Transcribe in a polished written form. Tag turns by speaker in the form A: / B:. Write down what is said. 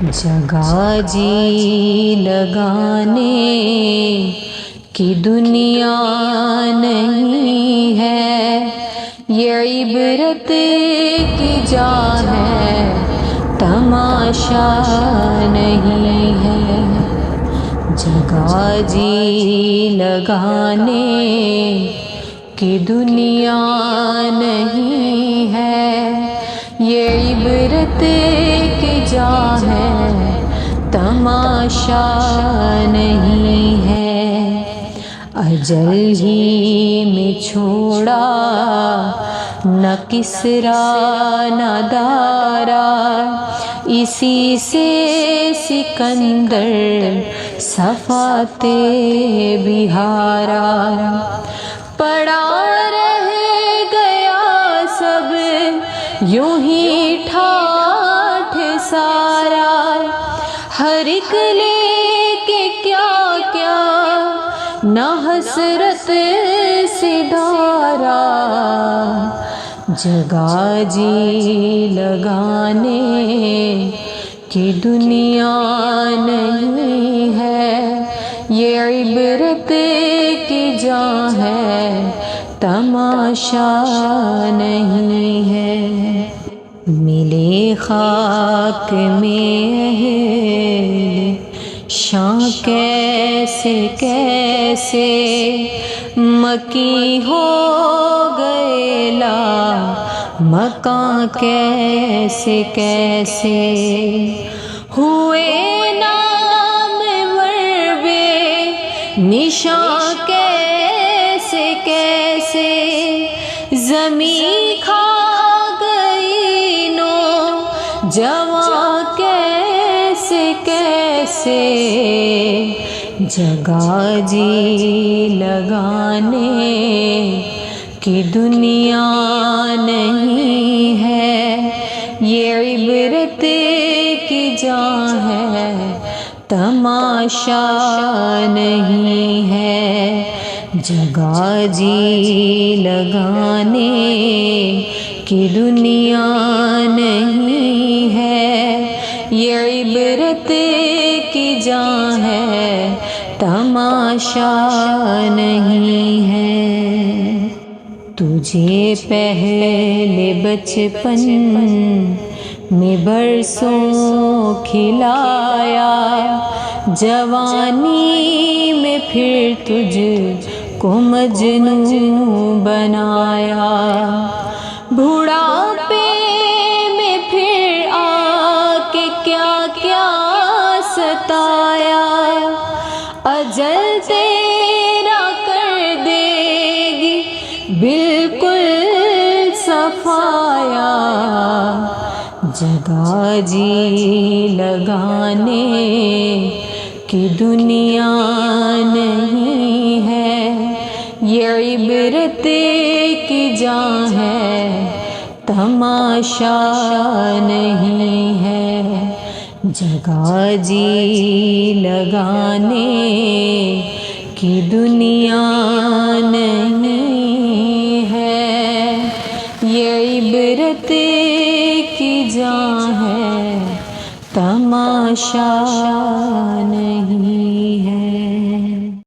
A: جگہ جی لگانے کی دنیا نہیں ہے، یہ عبرت کی جا ہے، تماشا نہیں ہے۔ جگہ جی لگانے کی دنیا نہیں ہے، یہ عبرت کی جا ہے، تماشا نہیں ہے۔ اجل ہی میں چھوڑا نہ کسریٰ نہ دارا، اسی سے سکندر صفات بہارا۔ پڑا رہ گیا سب یوں ہی ٹھاٹھ سارا، ہر ایک لے کے کیا کیا نہ حسرت سے ڈارا۔ جگہ جی لگانے کی دنیا نہیں ہے، یہ عبرت کی جا ہے، تماشا نہیں ہے۔ ملے خاک میں اہل شاں کیسے کیسے، مکی ہو گئے لا مکاں کیسے کیسے، ہوئے نامور بے نشاں کیسے کیسے، زمین کھا گئی نوجواں کیسے کیسے۔ جگہ جی لگانے کی دنیا نہیں ہے، یہ عبرت کی جا ہے، تماشا نہیں ہے۔ جگہ جی لگانے کی دنیا نہیں ہے، یہ عبرت کی جا ہے، تماشا نہیں ہے۔ تجھے پہلے بچپن میں برسوں کھلایا، جوانی میں پھر تجھ کو مجنوں بنایا، بڑھاپے میں پھر آ کے کیا کیا ستایا، اجل تیرا کر دے گی بالکل صفایا۔ جگہ جی لگانے کی دنیا نہیں ہے، یہ عبرت کی جا ہے، تماشا نہیں ہے۔ جگہ جی لگانے کی دنیا نہیں ہے، یہ عبرت کی جا ہے، تماشا